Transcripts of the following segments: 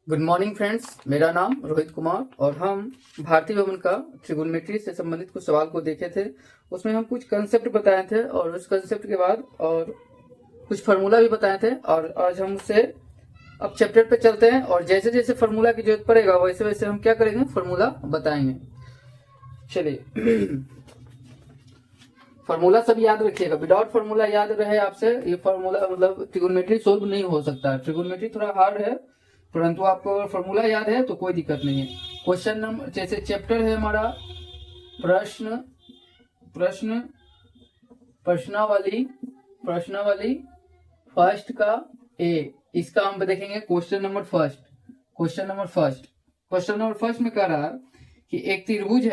Good morning friends, मेरा नाम रोहित कुमार और हम भारतीय भवन का ट्रिगोनोमेट्री से संबंधित कुछ सवाल को देखे थे। उसमें हम कुछ कंसेप्ट बताए थे और उस कंसेप्ट के बाद और कुछ फार्मूला भी बताए थे। और आज हम उससे अब चैप्टर पे चलते हैं और जैसे जैसे फार्मूला की जरूरत पड़ेगा वैसे वैसे हम क्या करेंगे, फार्मूला बताएंगे। चलिए फार्मूला सब याद रखिएगा, विदाउट फार्मूला याद रहे आपसे ये फार्मूला मतलब ट्रिगोनोमेट्री सोल्व नहीं हो सकता। ट्रिगोनोमेट्री थोड़ा हार्ड है, परंतु आपको अगर फार्मूला याद है तो कोई दिक्कत नहीं है। क्वेश्चन नंबर जैसे चैप्टर है हमारा प्रश्नावली फर्स्ट का ए, इसका हम देखेंगे क्वेश्चन नंबर फर्स्ट में कह रहा है कि एक त्रिभुज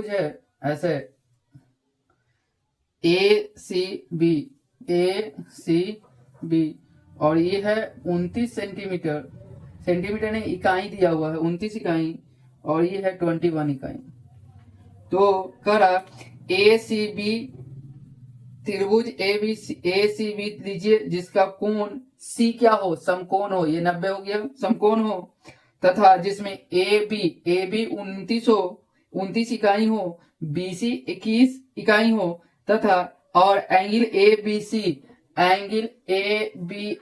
है ऐसे ए सी बी और ये है 29 सेंटीमीटर ने इकाई दिया हुआ है 29 इकाई और ये है 21 इकाई। तो कह रहा ए सी बी त्रिभुज ए सी बी लीजिए जिसका कोण सी क्या हो, समकोण हो, ये 90 हो गया, समकोण हो, तथा जिसमें ए बी 29 इकाई हो, बी सी 21 इकाई हो, तथा और एंगल ए बी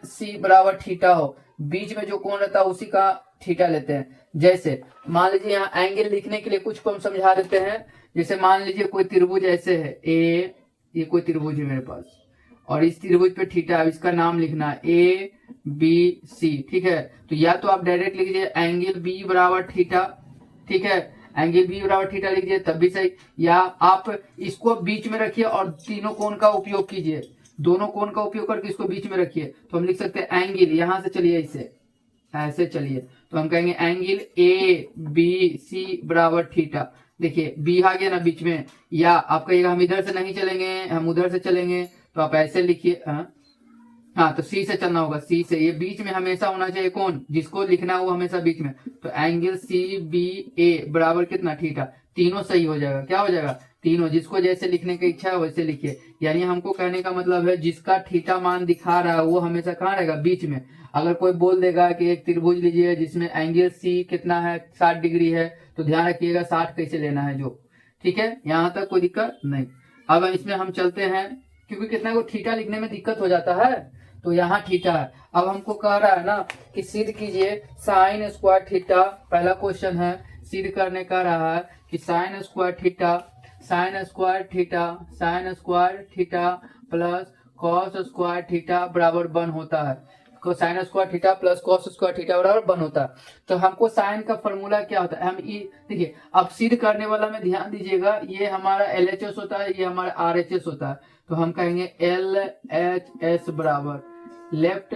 सी बराबर थीटा हो। बीच में जो कोण रहता है उसी का थीटा लेते हैं। जैसे मान लीजिए यहाँ एंगल लिखने के लिए कुछ को हम समझा देते हैं। जैसे मान लीजिए कोई त्रिभुज ऐसे है ए, ये कोई त्रिभुज है मेरे पास और इस त्रिभुज पे थीटा, इसका नाम लिखना है ए बी सी, ठीक है। तो या तो आप डायरेक्ट लिख दीजिए एंगल बी बराबर थीटा, ठीक है, एंगल बी बराबर थीटा लिख दिए तब भी सही, या आप इसको बीच में रखिए और तीनों कोण का उपयोग कीजिए, दोनों कोण का उपयोग करके इसको बीच में रखिए। तो हम लिख सकते हैं एंगल, यहां से चलिए इसे ऐसे चलिए तो हम कहेंगे एंगल ए बी सी बराबर थीटा। देखिए बी आ गया ना बीच में, या आप कहिएगा हम इधर से नहीं चलेंगे हम उधर से चलेंगे, तो आप ऐसे लिखिए। हाँ तो सी से चलना होगा, सी से, ये बीच में हमेशा होना चाहिए कौन, जिसको लिखना है वो हमेशा बीच में। तो एंगल सी बी ए बराबर कितना, थीटा। तीनों सही हो जाएगा, क्या हो जाएगा, तीनों, जिसको जैसे लिखने की इच्छा है वैसे लिखिए। यानी हमको कहने का मतलब है जिसका थीटा मान दिखा रहा है वो हमेशा कहाँ रहेगा, बीच में। अगर कोई बोल देगा कि एक त्रिभुज लीजिए जिसमें एंगल सी कितना है 60 डिग्री है, तो ध्यान रखिएगा 60 कैसे लेना है जो, ठीक है, यहाँ तक कोई दिक्कत नहीं। अब इसमें हम चलते हैं, क्योंकि कितना को थीटा लिखने में दिक्कत हो जाता है, तो यहाँ थीटा है। अब हमको कह रहा है ना कि सिद्ध कीजिए साइन स्क्वायर थीटा, पहला क्वेश्चन है, सिद्ध करने का रहा है कि sine square theta plus cos square theta बराबर 1 होता है। Sine square theta plus cos square theta बराबर 1 होता है। तो हमको साइन का फॉर्मूला क्या होता है, हम देखिए अब सिद्ध करने वाला में ध्यान दीजिएगा, ये हमारा LHS होता है, ये हमारा RHS होता है। तो हम कहेंगे LHS बराबर लेफ्ट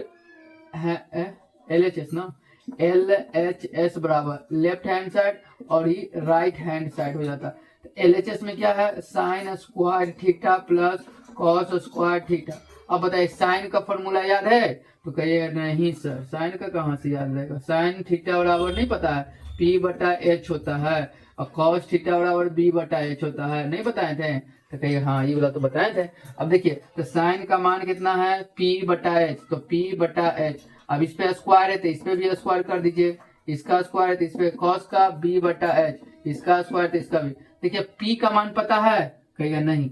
LHS ना, LHS बराबर लेफ्ट हैंड साइड और ये राइट हैंड साइड हो जाता है। तो LHS में क्या है, sine square theta plus cos square theta. अब बताइए साइन का फॉर्मूला याद है, तो कहिए नहीं सर साइन का कहाँ से याद रहेगा, साइन थीटा बराबर नहीं पता है, P/H होता है, और कॉस थीटा बराबर B/H होता है, नहीं बताए थे, तो कहिए हाँ ये वाला तो बताए थे। अब देखिए तो साइन का मान कितना है P/H, तो P/H, अब इस पे स्क्वायर है तो इस पे भी स्क्वायर कर दीजिए, इसका स्क्वायर है तो इस पे कॉस का B/H, इसका स्क्वायर तो इसका भी। देखिए P का मान पता है, कहिएगा नहीं,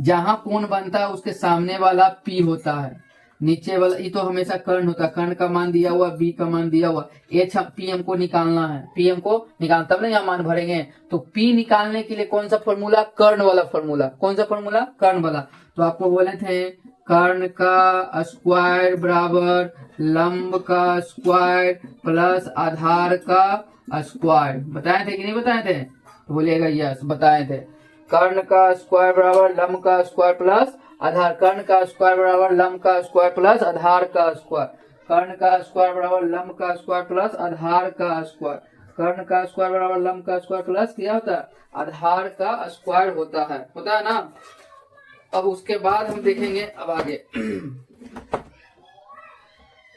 जहां कोण बनता है उसके सामने वाला P होता है, नीचे वाला ये तो हमेशा कर्ण होता है, कर्ण का मान दिया हुआ, B का मान दिया हुआ, P हमको निकालना है, P हमको निकाल तब ना यहाँ मान भरेंगे। तो P निकालने के लिए कौन सा फॉर्मूला, कर्ण वाला फॉर्मूला, कौन सा फॉर्मूला, कर्ण वाला। तो आपको बोले थे कर्ण का स्क्वायर बराबर लंब का स्क्वायर प्लस आधार का स्क्वायर, बताए थे कि नहीं बताए थे, तो बोलिएगा यस बताए थे। कर्ण का स्क्वायर बराबर लंब का स्क्वायर प्लस आधार, कर्ण का स्क्वायर बराबर लंब का स्क्वायर प्लस आधार का स्क्वायर, कर्ण का स्क्वायर बराबर लंब का स्क्वायर प्लस आधार का स्क्वायर, कर्ण का स्क्वायर बराबर लंब का स्क्वायर प्लस क्या होता है, आधार का स्क्वायर होता है ना। अब उसके बाद हम देखेंगे अब आगे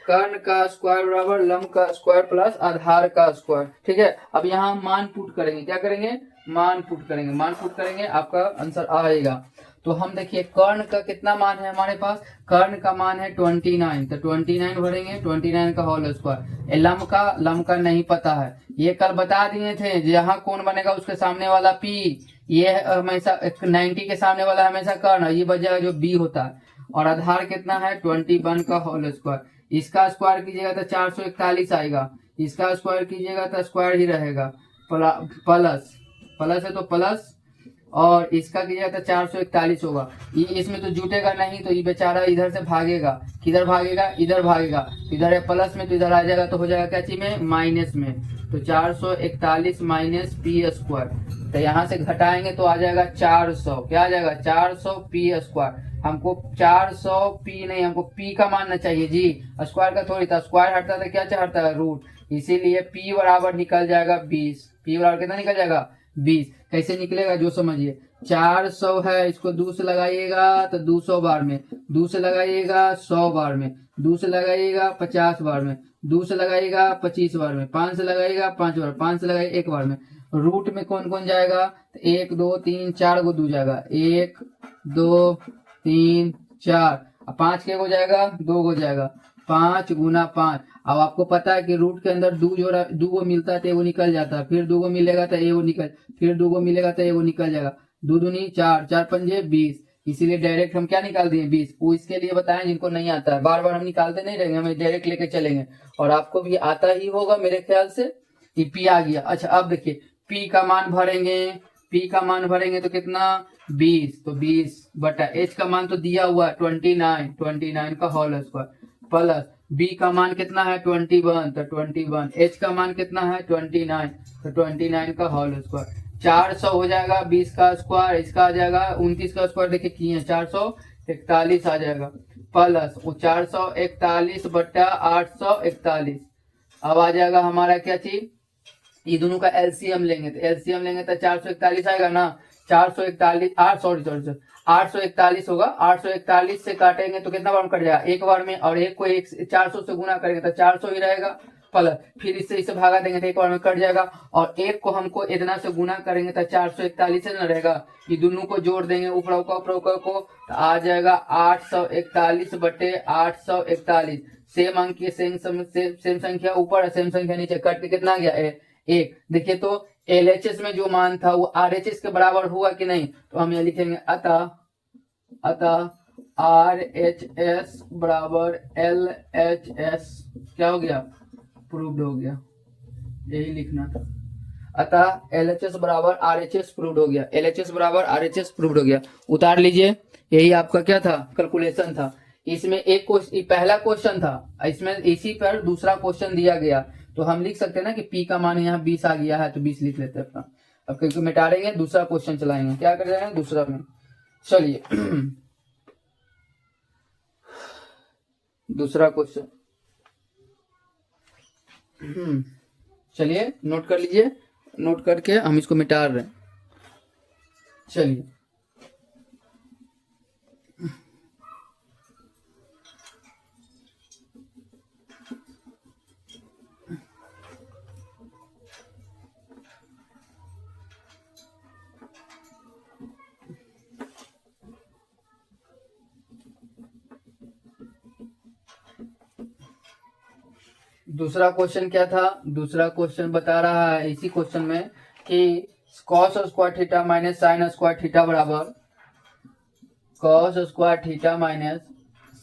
कर्ण का स्क्वायर बराबर लंब का स्क्वायर प्लस आधार का स्क्वायर, ठीक है। अब यहाँ मान पुट करेंगे, क्या करेंगे, मान पुट करेंगे, आपका आंसर आएगा। तो हम देखिए कर्ण का कितना मान है हमारे पास, कर्ण का मान है 29, तो 29 भरेंगे, 29 का होल स्क्वायर। लम का नहीं पता है, ये कल बता दिए थे, जहां कौन बनेगा उसके सामने वाला पी, ये हमेशा 90 के सामने वाला हमेशा कर्ण, ये बचेगा जो बी होता है। और आधार कितना है 21 का होल स्क्वायर, इसका स्क्वायर कीजिएगा तो 441 आएगा, इसका स्क्वायर कीजिएगा तो स्क्वायर ही रहेगा, प्लस प्लस है तो प्लस, और इसका कीजिएगा तो 441 होगा। ये इसमें तो जुटेगा नहीं, तो ये बेचारा इधर से भागेगा, किधर भागेगा, इधर भागेगा, इधर है प्लस में तो इधर आ जाएगा, तो हो जाएगा क्या चीज में, माइनस में। तो 441 माइनस पी स्क्वायर, तो यहाँ से घटाएंगे तो आ जाएगा 400, क्या आ जाएगा 400 पी स्क्वायर। हमको 400 पी नहीं, हमको पी का मानना चाहिए जी, स्क्वायर का थोड़ी था, स्क्वायर हटता था क्या हटता है, रूट, इसीलिए पी बराबर निकल जाएगा 20। पी बराबर कितना निकल जाएगा 20। कैसे निकलेगा जो समझिए, 400 है, इसको 2 से लगाइएगा तो 200 बार में, 2 से लगाइएगा 100 बार में, 2 से लगाइएगा 50 बार में, 2 से लगाइएगा 25 बार में, 5 से लगाइएगा 5 बार, 5 से लगाइएगा 1 बार में। रूट में कौन कौन जाएगा, 1 2 3 4 को 2 जाएगा, 1 2 3 4, 5 के हो जाएगा, 2 हो जाएगा, 5 गुना 5। अब आपको पता है कि रूट के अंदर दो गो मिलता है तो वो निकल जाता है, फिर 2 गो मिलेगा तो ये वो निकल, फिर 2 गो मिलेगा तो ये वो निकल जाएगा, 2 दूनी 4, 4 पंजे 20, इसीलिए डायरेक्ट हम क्या निकाल दिए 20। वो इसके लिए बताएं जिनको नहीं आता है, बार बार हम निकालते नहीं रहेंगे, हमें डायरेक्ट लेके चलेंगे, और आपको भी आता ही होगा मेरे ख्याल से। ये पी आ गया। अच्छा अब देखिए पी का मान भरेंगे, पी का मान भरेंगे तो कितना 20, तो 20 बटा एच का मान तो दिया हुआ है 29 का होल स्क्वायर, प्लस बी का मान कितना है 21, तो 21, एच का मान कितना है 29, तो 29 का होल स्क्वायर। 400 हो जाएगा 20 का स्क्वायर, इसका आ जाएगा 29 का स्क्वायर, देखिए किए 441 आ जाएगा, प्लस वो 441 बटा 841। अब आ जाएगा हमारा क्या चीज, ये दोनों का एलसीएम लेंगे, तो एलसीएम लेंगे तो 441 आएगा ना, 441 841 होगा, 841 से काटेंगे तो कितना बार कट जाएगा, एक बार में, और एक को 400 से गुना करेंगे तो 400 ही रहेगा, प्लस फिर इससे इसे भागा देंगे तो एक बार में कट जाएगा, और एक को हमको इतना से गुना करेंगे तो 441 से न रहेगा, ये दोनों को जोड़ देंगे ऊपर को, तो आ जाएगा 841 बटे 841। सेम अंक की सेम संख्या ऊपर, सेम संख्या नीचे, कट के कितना गया एक। देखिए तो एलएचएस में जो मान था वो आरएचएस के बराबर हुआ कि नहीं, तो हम ये लिखेंगे अतः आरएचएस बराबर एलएचएस, क्या हो गया, प्रूव्ड हो गया, यही लिखना था। अतः एलएचएस बराबर आरएचएस प्रूव्ड हो गया, एलएचएस बराबर आरएचएस प्रूव्ड हो गया, उतार लीजिए। यही आपका क्या था, कैलकुलेशन था। इसमें एक पहला क्वेश्चन था, इसमें इसी पर दूसरा क्वेश्चन दिया गया, तो हम लिख सकते हैं ना कि P का मान यहाँ 20 आ गया है, तो 20 लिख लेते हैं अपना। अब क्योंकि मिटा देंगे, दूसरा क्वेश्चन चलाएंगे, क्या कर रहे हैं दूसरा में, चलिए दूसरा क्वेश्चन, चलिए नोट कर लीजिए, नोट करके हम इसको मिटा रहे हैं। चलिए दूसरा क्वेश्चन क्या था, दूसरा क्वेश्चन बता रहा है इसी क्वेश्चन में कि cos square theta minus sine square theta बराबर, cos square theta minus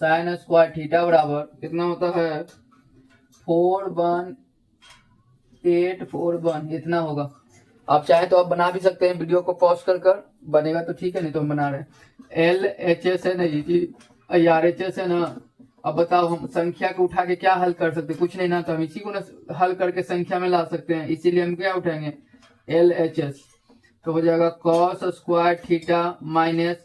sine square theta बराबर कितना होता है 41841, इतना होगा। आप चाहे तो आप बना भी सकते हैं, वीडियो को पॉज कर बनेगा तो ठीक है, नहीं तो हम बना रहे हैं। एल एच एस है नहीं जी, आर एच एस है ना। अब बताओ हम संख्या को उठा के क्या हल कर सकते हैं, कुछ नहीं ना, तो हम इसी को ना हल करके संख्या में ला सकते हैं, इसीलिए हम क्या उठाएंगे एल एच एस, तो हो जाएगा cos square theta minus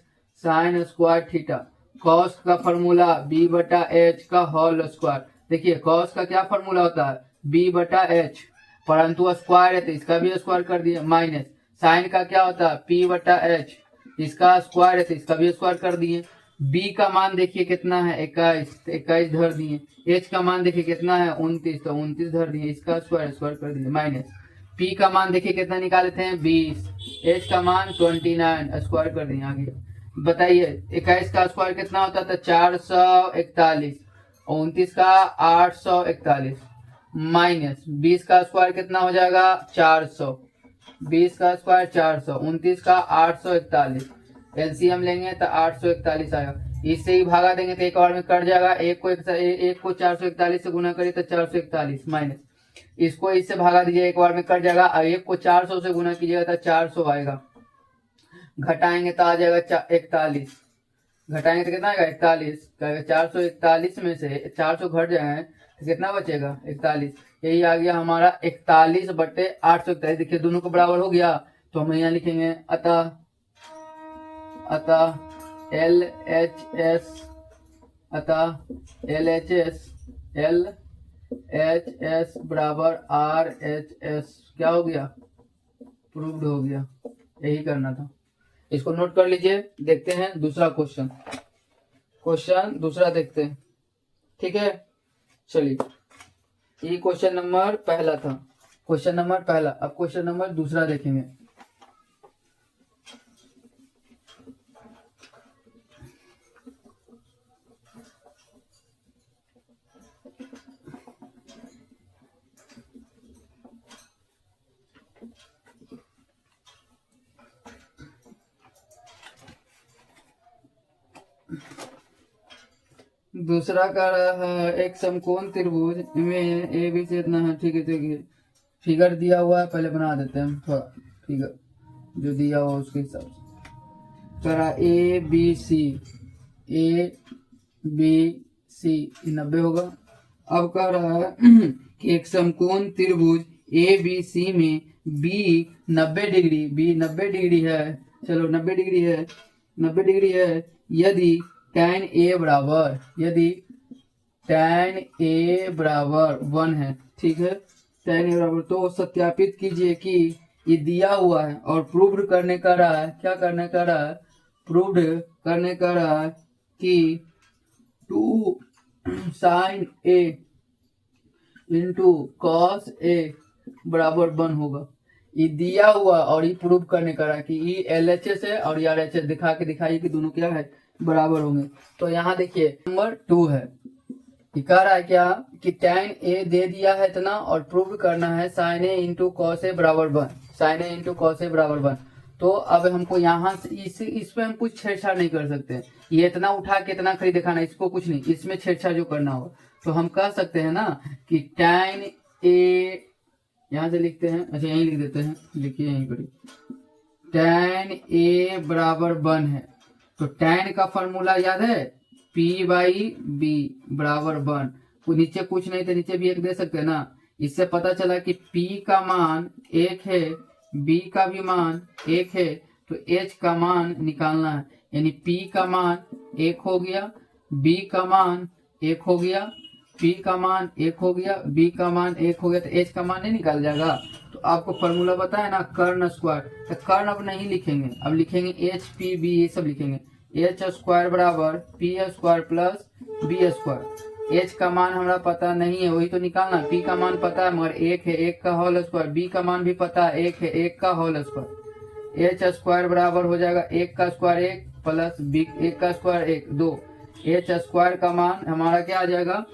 sine square theta. Cos का फॉर्मूला बी बटा एच का होल स्क्वायर, देखिए कॉस का क्या फॉर्मूला होता है बी बटा एच, परंतु स्क्वायर है तो इसका भी स्क्वायर कर दिए, माइनस साइन का क्या होता है पी बटा एच, इसका स्क्वायर है तो इसका भी स्क्वायर कर दिए। बी का मान देखिए कितना है 21 धर दिए, एच का मान देखिए कितना है 29, तो 29 धर दिए, इसका स्क्वायर कर दिए, माइनस पी का मान देखिए कितना निकाले थे 20, एच का मान 29 स्क्वायर कर दिए आगे। बताइए 21 का स्क्वायर कितना होता था 441, 29 का 841, माइनस 20 का स्क्वायर कितना हो जाएगा 400, 20 का स्क्वायर 400, 29 का 841, एलसीएम लेंगे तो 841 आएगा। इससे ही भागा देंगे तो एक और में कट जाएगा, एक को 441 से गुना करिए तो 441 माइनस इसको इससे भागा दीजिए, एक बार में कट जाएगा, और एक को 400 से गुना कीजिएगा तो 400 आएगा, घटाएंगे तो आ जाएगा 41, घटाएंगे तो कितना आएगा 41, 441 में से 400 घट जाए तो कितना बचेगा 41, यही आ गया हमारा 41/841। देखिए दोनों को बराबर हो गया, तो हम यहाँ लिखेंगे अतः LHS, अतः LHS बराबर RHS क्या हो गया, प्रूव्ड हो गया। यही करना था, इसको नोट कर लीजिए। देखते हैं दूसरा क्वेश्चन दूसरा देखते हैं, ठीक है। चलिए ये क्वेश्चन नंबर पहला था, अब क्वेश्चन नंबर दूसरा देखेंगे। दूसरा का रहा है एक समकोण त्रिभुज में ए बी से इतना है, ठीक है। फिगर दिया हुआ है, पहले बना देते हैं थोड़ा फिगर जो दिया हुआ उसके हिसाब से। करा ए बी सी 90 होगा। अब कह रहा है कि एक समकोण त्रिभुज ए बी सी में बी 90 डिग्री है, चलो 90 डिग्री है, यदि tan A बराबर 1 है, ठीक है। tan A बराबर, तो सत्यापित कीजिए कि ये दिया हुआ है और प्रूव्ड करने का रहा है, क्या करने का रहा है, प्रूव्ड करने का रहा है कि 2 sin A into cos A बराबर 1 होगा। ये दिया हुआ और ये प्रूव करने का रहा कि ये LHS है और ये RHS, दिखाइए कि दोनों क्या है, बराबर होंगे। तो यहाँ देखिए नंबर 2 है, ये कह रहा है क्या कि tan A दे दिया है इतना और प्रूव करना है sin A into cos A बराबर 1, तो अब हमको यहाँ से इस पे हम कुछ छेड़छाड़ नहीं कर सकते, ये इतना उठा के इतना खरीद दिखाना, इसको कुछ नहीं, इसमें छेड़छाड़ जो करना होगा। तो हम कह सकते हैं ना कि tan A यहाँ से लिखते हैं, अच्छा यहीं लिख देते हैं, लिखिए यहीं पर, tan A बराबर 1 है, तो tan का फॉर्मूला याद है P/B बराबर 1, तो नीचे कुछ नहीं तो नीचे भी 1 दे सकते हैं ना। इससे पता चला कि P का मान 1 है, B का भी मान 1 है, तो H का मान निकालना है, यानी P का मान 1 हो गया, B का मान 1 हो गया, P का मान 1 हो गया, B का मान 1 हो गया, तो H का मान नहीं निकाल जाएगा। तो आपको फॉर्मूला बताया ना कर्ण स्क्वायर, तो कर्ण अब नहीं लिखेंगे, अब लिखेंगे HP B, ये सब लिखेंगे। H स्क्वायर बराबर P square plus B square. H का मान हमारा पता नहीं है, वही तो निकालना। P का मान पता है मगर 1 है, 1 का होल स्क्वायर। B का मान भी पता है 1 है, 1 का होल स्क्वायर। H स्क्वायर बराबर हो जाएगा 1 का स्क्वायर 1 प्लस B 1 का स्क्वायर 1 2। H स्क्वायर का मान हमारा क्या आ जाएगा,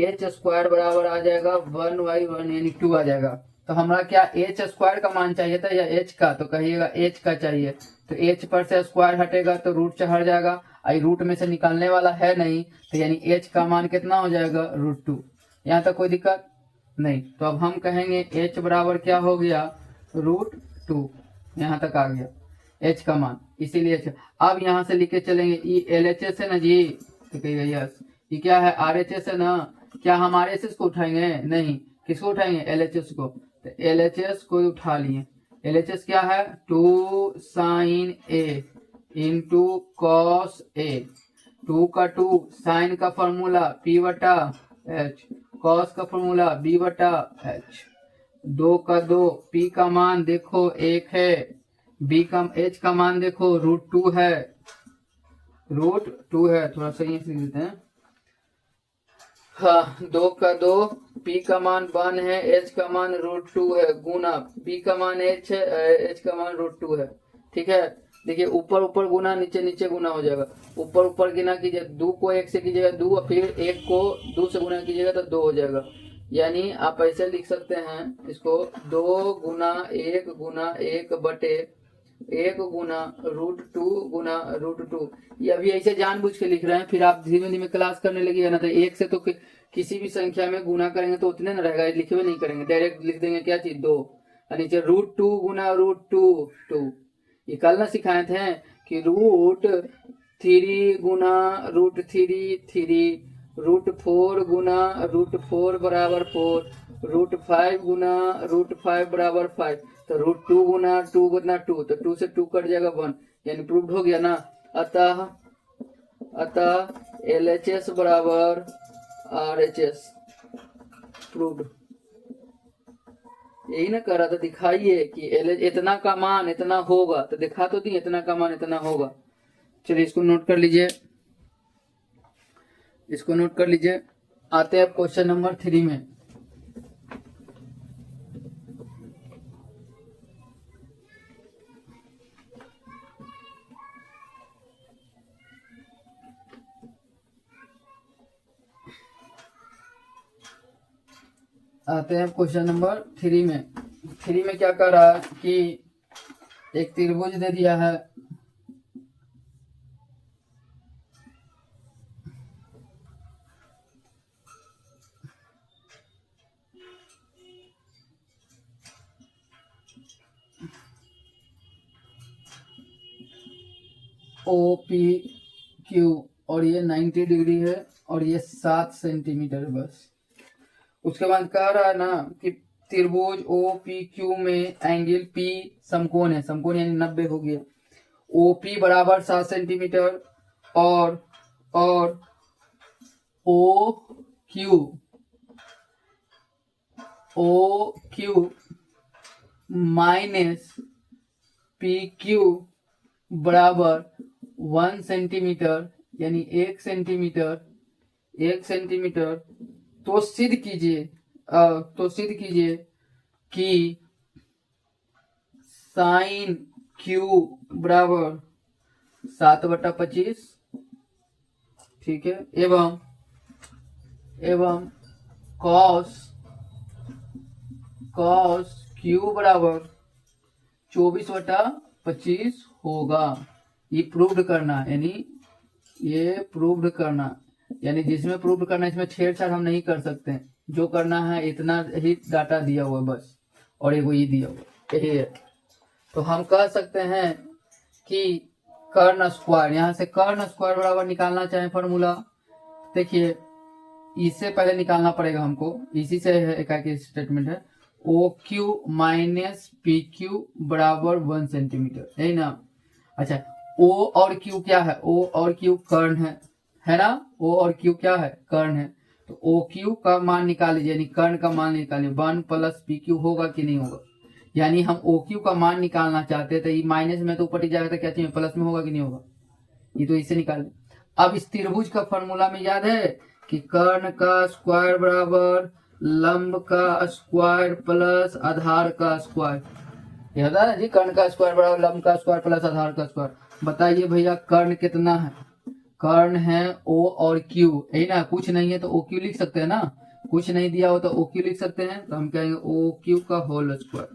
H स्क्वायर बराबर आ जाएगा 1/1 यानी 2 आ जाएगा। तो हमारा क्या H स्क्वायर का मान चाहिए था या H का, तो कहिएगा H का चाहिए। तो H पर से स्क्वायर हटेगा तो रूट से हट जाएगा, आई रूट में से निकालने वाला है नहीं, तो यानी H का मान कितना हो जाएगा √2। यहाँ तक कोई दिक्कत नहीं। तो अब हम कहेंगे H बराबर क्या हो गया √2, यहाँ तक आ गया H का मान, इसीलिए H। अब यहाँ से लिखे चलेंगे ये LHS है ना जी, तो कहिएगा यस। ये क्या है RHS है ना, क्या हम RHS को उठाएंगे, नहीं, किसको उठाएंगे LHS को, तो LHS को उठा लिए। LHS क्या है 2 sin A into cos A, 2 का 2, साइन का फॉर्मूला P/H, cos का फॉर्मूला B/H, 2 का 2, P का मान देखो 1 है, H का मान देखो √2 है, थोड़ा सा ये लिख देते हैं, हाँ 2 का 2, P का मान 1 है, H का मान √2 है, गुना P का मान H है, H का मान √2 है, ठीक है। देखिए ऊपर ऊपर गुना नीचे नीचे गुना हो जाएगा, ऊपर ऊपर गुना कीजिए, 2 को 1 से कीजिएगा 2 और फिर 1 को 2 से गुना कीजिएगा तो 2 हो जाएगा। यानी आप ऐसे लिख सकते हैं इसको 2 गुना 1 बटे 1 गुना √2 गुना √2। ये अभी ऐसे जानबूझ के लिख रहे हैं, फिर आप धीमे धीमे क्लास करने लगिएगा ना तो 1 से तो किसी भी संख्या में गुना करेंगे तो उतने ना रहेगा, लिखे हुए नहीं करेंगे, डायरेक्ट लिख देंगे क्या चीज 2 और नीचे √2 गुना √2। ये कल ना सिखाए थे कि √3 गुना √3 √4 गुना √4 बराबर 4, √5 गुना √5 बराबर 5, तो √2 गुना 2 तो 2 से 2 कट जाएगा 1, यानी प्रूव्ड हो गया ना। अतः LHS बराबर RHS प्रूव्ड। यही ना कर रहा था, दिखाइए कि इतना का मान इतना होगा, तो दिखा तो दी इतना का मान इतना होगा। चलिए इसको नोट कर लीजिए, इसको नोट कर लीजिए। आते हैं क्वेश्चन नंबर 3 में। आते हैं क्वेश्चन नंबर 3 में। 3 में क्या कर रहा है कि एक त्रिभुज दे दिया है, OPQ और ये 90 डिग्री है और ये 7 सेंटीमीटर है बस। उसके बाद कह रहा है ना कि त्रिभुज OPQ में एंगल P समकोण है, समकोण यानी 90 हो गया। OP बराबर 7 सेंटीमीटर और OQ माइनस PQ बराबर 1 सेंटीमीटर यानी 1 सेंटीमीटर। तो सिद्ध कीजिए कि साइन Q बराबर 7/25, ठीक है, एवं कॉस Q बराबर 24/25 होगा। ये प्रूव्ड करना, यानी जिसमें प्रूव करना इसमें छेड़छाड़ हम नहीं कर सकते, जो करना है इतना ही डाटा दिया हुआ बस, और एगो ये दिया हुआ यही है। तो हम कह सकते हैं कि कर्ण स्क्वायर, यहाँ से कर्ण स्क्वायर बराबर निकालना चाहे फॉर्मूला, देखिए इससे पहले निकालना पड़ेगा हमको, इसी से है एक स्टेटमेंट है OQ माइनस PQ बराबर 1 सेंटीमीटर, यही ना। अच्छा O और Q क्या है, O और Q कर्ण है ना, O और Q क्या है, कर्ण है। तो OQ का मान निकाल लीजिए, यानी कर्ण का मान निकालिए, 1 प्लस PQ होगा कि नहीं होगा। यानी हम OQ का मान निकालना चाहते हैं तो ये माइनस में तो ऊपर ही जाएगा, तो क्या चाहिए प्लस में होगा कि नहीं होगा, ये तो इससे निकाले। अब इस त्रिभुज का फॉर्मूला में याद है कि कर्ण का स्क्वायर बराबर लंब का स्क्वायर प्लस आधार का स्क्वायर, याद है ना जी, कर्ण का स्क्वायर बराबर लंब का स्क्वायर प्लस आधार का स्क्वायर। बताइए भैया कर्ण कितना है, कर्ण है O और Q, यही ना, कुछ नहीं है तो OQ लिख सकते हैं ना, कुछ नहीं दिया हो तो OQ लिख सकते हैं, तो हम कहेंगे OQ का होल स्क्वायर।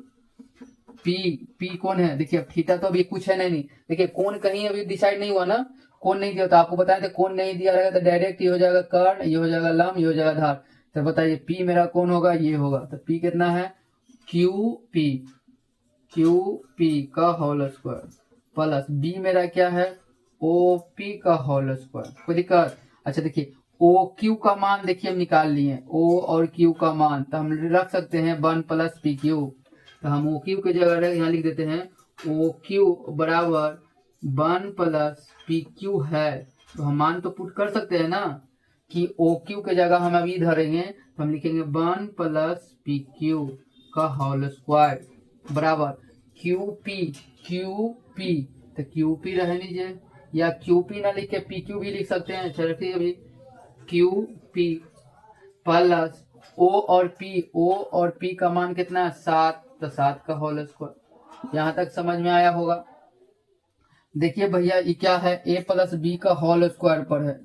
P कौन है, देखिए अब थीटा तो अभी कुछ है नहीं, देखिए कौन कहीं अभी डिसाइड नहीं हुआ ना, कौन नहीं दिया, तो आपको बताया था कौन नहीं दिया रहेगा तो डायरेक्ट ये हो जाएगा कर्ण, ये हो जाएगा लंब, ये हो जाएगा आधार। तो बताइए P मेरा कौन होगा, ये होगा, तो P कितना है QP का होल स्क्वायर प्लस B मेरा क्या है OP का होल स्क्वायर। कोई दिक्कत? अच्छा देखिए OQ का मान देखिए हम निकाल लिए, O और Q का मान, तो हम रख सकते हैं 1 प्लस PQ, तो हम OQ की जगह यहाँ लिख देते हैं OQ बराबर 1 प्लस PQ है, तो हम मान तो पुट कर सकते हैं ना कि OQ के जगह हम अभी धरेंगे, तो हम लिखेंगे 1 प्लस PQ का होल स्क्वायर बराबर QP, तो QP रहने दीजिए, या QP ना लिख के PQ भी लिख सकते हैं। अच्छा रखिए अभी QP प्लस O और P का मान कितना है 7, तो 7 का होल स्क्वायर। यहाँ तक समझ में आया होगा। देखिए भैया ये क्या है, ए प्लस बी का होल स्क्वायर पर है,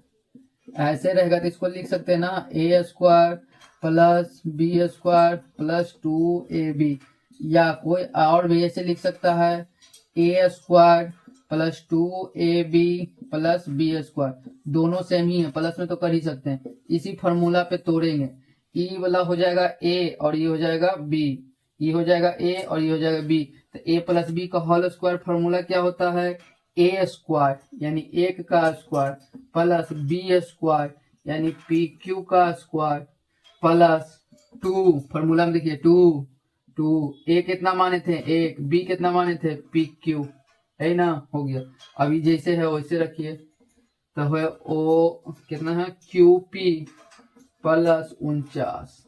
ऐसे रहेगा तो इसको लिख सकते हैं ना, A square plus B square plus 2ab, या कोई और भी ऐसे लिख सकता है, A square plus 2ab plus B square, दोनों सेम ही है, प्लस में तो कर ही सकते हैं। इसी फॉर्मूला पे तोड़ेंगे, ई वाला हो जाएगा ए और ये हो जाएगा बी, ये हो जाएगा ए और ये हो जाएगा बी, तो ए प्लस बी का होल स्क्वायर फॉर्मूला क्या होता है, ए स्क्वायर यानी एक का स्क्वायर प्लस बी स्क्वायर यानी पी क्यू का स्क्वायर प्लस 2, फॉर्मूला में देखिए 2 ए कितना माने थे एक, बी कितना माने थे पी क्यू, है ना, हो गया। अभी जैसे है वैसे रखिए, तो है ओ कितना है क्यू पी प्लस 49,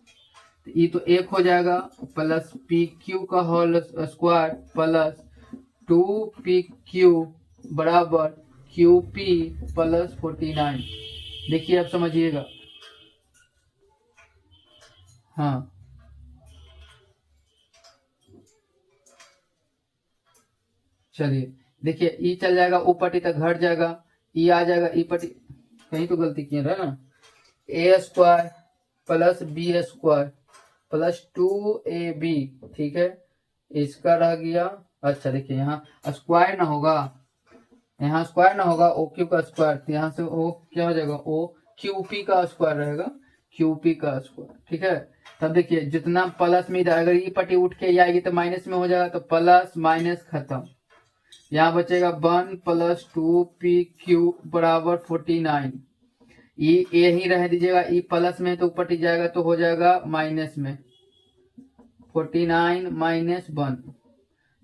ये तो एक हो जाएगा, प्लस पी क्यू का whole square plus 2 P Q बराबर क्यू पी प्लस 49। देखिए अब समझिएगा, हाँ चलिए देखिए, ई चल जाएगा ओ पट्टी तक घट जाएगा, ई आ जाएगा ई पट्टी, कहीं तो गलती किए रहे ना, A square plus B square plus 2ab, ठीक है, इसका रह गया। अच्छा देखिए यहाँ स्क्वायर ना होगा, यहाँ स्क्वायर ना होगा, ओ क्यू का स्क्वायर, तो यहाँ से ओ क्या हो जाएगा, ओ क्यू पी का स्क्वायर रहेगा, क्यू पी का स्क्वायर, ठीक है। तब देखिए जितना प्लस में इधर अगर ये पट्टी उठ के आएगी तो माइनस में हो जाएगा, तो प्लस माइनस खत्म, यहाँ बचेगा 1 प्लस 2pq बराबर 49, ये ही रह दीजिएगा, ई प्लस में तो ऊपर जाएगा तो हो जाएगा माइनस में, 49 माइनस 1,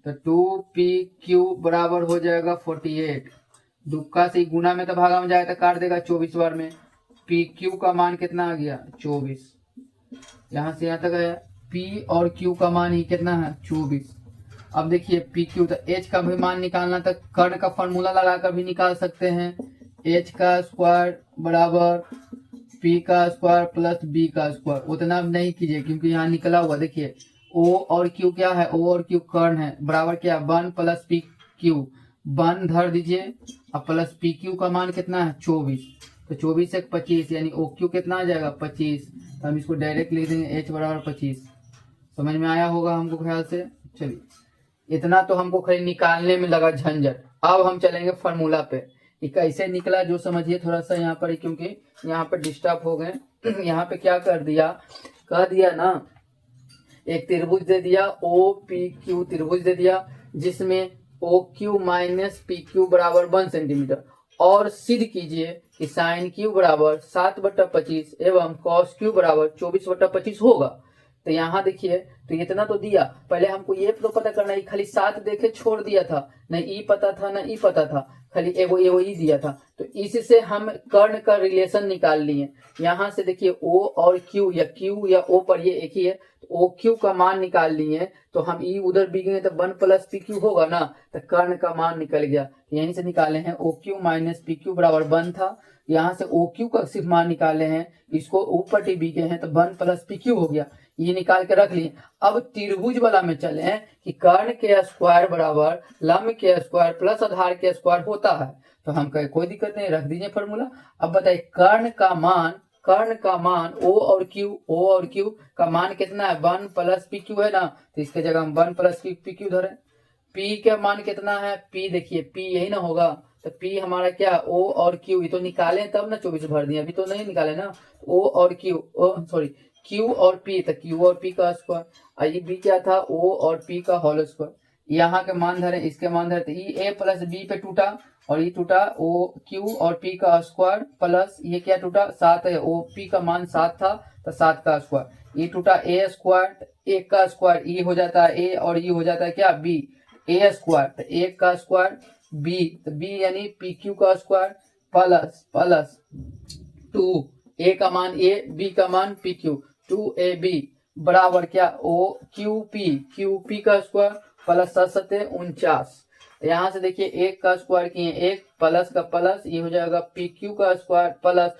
तो 2pq बराबर हो जाएगा 48, दुक्का से गुना में तो भागा में जाएगा तो काट देगा 24 बार में, pq का मान कितना आ गया 24, यहाँ से यहाँ तक आया, p और q का मान ही कितना है 24। अब देखिए पी क्यू, तो एच का भी मान निकालना, तो कर्ण का फॉर्मूला लगाकर भी निकाल सकते हैं, एच का स्क्वायर बराबर पी का स्क्वायर प्लस बी का स्क्वायर, उतना नहीं कीजिए क्योंकि यहाँ निकला हुआ, देखिए ओ और क्यू क्या है, ओ और क्यू कर्ण है, बराबर क्या 1 प्लस पी क्यू, 1 धर दीजिए, अब प्लस पी क्यू का मान कितना है 24, तो 24 से 25 यानी ओ क्यू कितना आ जाएगा 25, तो हम इसको डायरेक्ट लिख देंगे एच बराबर 25। समझ में आया होगा हमको ख्याल से। चलिए इतना तो हमको खाली निकालने में लगा झंझट, अब हम चलेंगे फॉर्मूला पे, ये कैसे निकला जो समझिए थोड़ा सा यहाँ पर, क्योंकि यहाँ पर डिस्टर्ब हो गए। यहाँ पे क्या कर दिया, कह दिया ना, एक त्रिभुज दे दिया ओ पी क्यू त्रिभुज दे दिया, जिसमें O Q minus P Q बराबर 1 सेंटीमीटर, और सिद्ध कीजिए कि साइन क्यू बराबर 7/25 एवं कॉस क्यू बराबर 24/25 होगा। तो यहाँ देखिए, तो इतना तो दिया, पहले हमको ये तो पता करना है, खाली 7 देखे छोड़ दिया था, न ई पता था न ई पता था, खाली एगो एगो ई दिया था, तो इससे हम कर्ण का रिलेशन निकाल लिए। यहाँ से देखिए ओ और क्यू या ओ पर ये एक ही है, तो ओ क्यू का मान निकाल लिए, तो हम ई उधर बिगेंगे तो 1 प्लस पी क्यू होगा ना, तो कर्ण का मान निकल गया, यहीं से निकाले हैं, O Q minus P Q बराबर 1 था, यहाँ से ओ क्यू का सिर्फ मान निकाले हैं, इसको ऊपर टी बी के हैं तो 1 प्लस पी क्यू हो गया, ये निकाल के रख लिए। अब त्रिभुज वाला में चले हैं कि कर्ण के स्क्वायर बराबर लंब के स्क्वायर प्लस आधार के स्क्वायर होता है, तो हम कहे कोई दिक्कत नहीं, रख दीजिए फॉर्मूला। अब बताइए कर्ण का मान ओ और क्यू का मान कितना है 1 प्लस पी क्यू है ना, तो इसके जगह हम 1 प्लस पी क्यू धरे। पी का मान कितना है, पी देखिए पी यही ना होगा, तो पी हमारा क्या ओ और क्यू, ये तो निकाले तब ना 24 भर दिए, अभी तो नहीं निकाले ना, ओ और क्यू, सॉरी क्यू और पी, तो क्यू और पी का स्क्वायर, ये बी क्या था ओ और पी का होल स्क्वायर, यहाँ के मान धरे इसके मान धरे, तो ये ए प्लस बी पे टूटा और ये टूटा ओ क्यू और पी का स्क्वायर प्लस ये क्या टूटा 7 है, ओ पी का मान 7 था तो 7 का स्क्वायर, ये टूटा ए स्क्वायर, एक का स्क्वायर ये हो जाता है ए और ये हो जाता है क्या बी, ए स्क्वायर तो एक का स्क्वायर बी, तो बी यानी पी क्यू का स्क्वायर प्लस 2 ए का मान ए बी का मान पी क्यू 2ab बराबर क्या ओ क्यू पी का स्क्वायर प्लस 7 यहाँ से देखिए एक का स्क्वायर किए एक प्लस का प्लस, ये हो जाएगा पी क्यू का स्क्वायर प्लस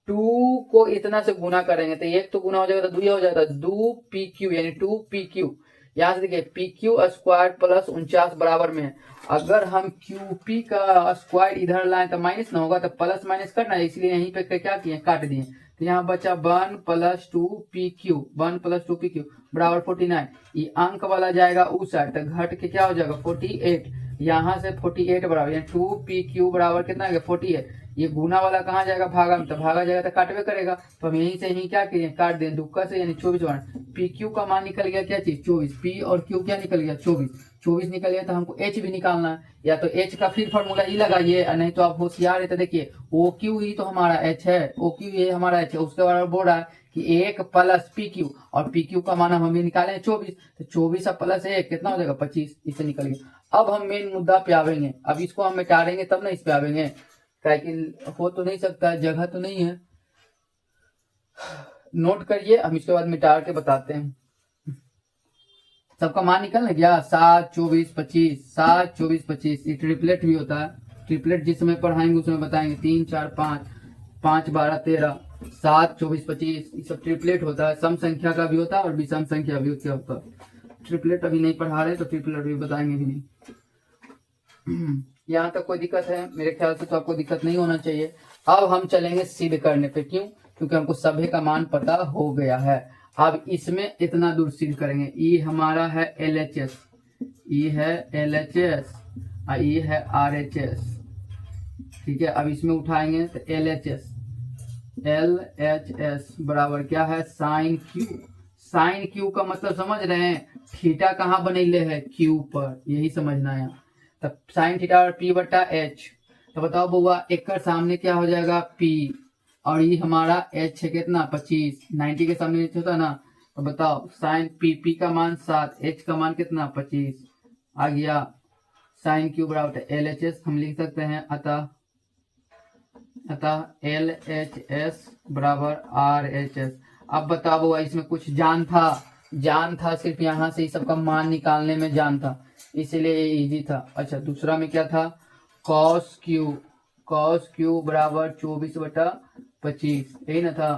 2 को इतना से गुना करेंगे तो एक तो गुना हो जाएगा तो 2 हो जाएगा 2 पी क्यू यानी 2 पी क्यू, यहाँ से देखिए पी क्यू स्क्वायर प्लस 49 बराबर में है। अगर हम क्यू पी का स्क्वायर इधर लाएं तो माइनस ना होगा, तो प्लस माइनस करना है, इसलिए यहीं पे क्या किए, काट दिए। तो यहाँ बचा 1 + 2 पी क्यू, 1 + 2 पी क्यू बराबर 49। ये अंक वाला जाएगा उस साइड, तो घट के क्या हो जाएगा 48। यहाँ से 48 बराबर, यानी 2 पी क्यू बराबर कितना है 48। ये गुना वाला कहाँ जाएगा, भागा में, तो भागा जाएगा तो काटवे करेगा। तो हम यहीं से यहीं क्या किए, काट दें दुक्का से, यानी 24 बना। पी क्यू का मान निकल गया क्या चीज 24, पी और क्यू क्या निकल गया 24 निकल गया। तो हमको एच भी निकालना है, या तो एच का फिर फॉर्मूला ही लगाइए, नहीं तो आप होशियार है तो देखिए ओ क्यू ही तो हमारा एच है, ओ क्यू ये हमारा एच है। उसके बाद बोल रहा है कि 1 + पी क्यू, और पी क्यू का मान हम भी निकाले 24, तो 24 + 1 कितना हो जाएगा 25, इससे निकल गया। अब हम मेन मुद्दा पे आवेंगे, अब इसको हम मिटाएंगे तब ना इस पे आवेंगे, हो तो नहीं सकता, जगह तो नहीं है। नोट करिए, हम इसके बाद मिटा के बताते हैं। सबका मान निकल गया 7, 24, 25, 7, 24, 25। ये ट्रिपलेट भी होता है, ट्रिपलेट जिस समय पढ़ाएंगे उसमें बताएंगे। 3, 4, 5, 5, 12, 13, 7, 24, 25, ये सब ट्रिपलेट होता है। सम संख्या का भी होता है और विषम संख्या भी क्या होता है। ट्रिपलेट अभी नहीं पढ़ा रहे तो ट्रिपलेट भी बताएंगे भी नहीं। यहाँ तक कोई दिक्कत है? मेरे ख्याल से तो आपको दिक्कत नहीं होना चाहिए। अब हम चलेंगे सिद्ध करने पे, क्यों? क्योंकि हमको सभी का मान पता हो गया है। अब इसमें इतना दूर सिद्ध करेंगे। ई हमारा है LHS, ई है LHS और ई है RHS, ठीक है। अब इसमें उठाएंगे तो LHS बराबर क्या है, साइन क्यू। साइन क्यू का मतलब समझ रहे हैं, थीटा कहाँ बनेले है, क्यू पर, यही समझना है। तब साइन थीटा और P/H। तो बताओ बुआ, एक का सामने क्या हो जाएगा P, और ये हमारा H है कितना 25, 90 के सामने H होता है ना। तो बताओ साइन P का मान 7, H का मान कितना 25 आ गया। साइन क्यू बराबर LHS हम लिख सकते हैं, अतः LHS बराबर RHS। अब बताओ बुआ, इसमें कुछ जान था, सिर्फ यहाँ से इस सबका मान निकालने में जान था, इसलिए ये इजी था। अच्छा, दूसरा में क्या था, cos क्यू बराबर 24/25, यही ना था।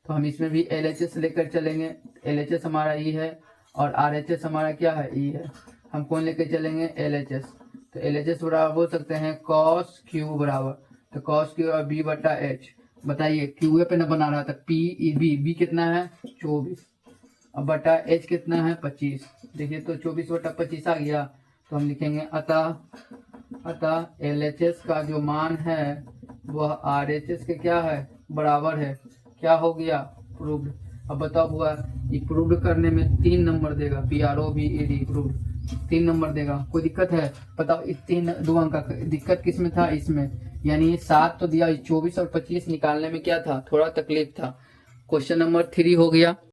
तो हम इसमें भी LHS लेकर चलेंगे। LHS हमारा ई है और RHS हमारा क्या है, ई है। हम कौन लेकर चलेंगे, LHS। तो LHS बराबर बोल सकते हैं cos क्यू बराबर, तो cos क्यू और B/H। बताइए क्यू पे ना बना रहा था, बी कितना है 24, अब बटा H कितना है 25। देखिए तो 24/25 आ गया। तो हम लिखेंगे अतः LHS का जो मान है वह RHS के क्या है, बराबर है। क्या हो गया, प्रूव्ड। अब बताओ हुआ, ये प्रूव्ड करने में 3 नंबर देगा, PROVED, प्रूव्ड 3 नंबर देगा। कोई दिक्कत है? बताओ इस 3 2 अंक का दिक्कत किस में था, इसमें, यानी 7 तो दिया, 24 और 25 निकालने में क्या था, थोड़ा तकलीफ था। क्वेश्चन नंबर 3 हो गया।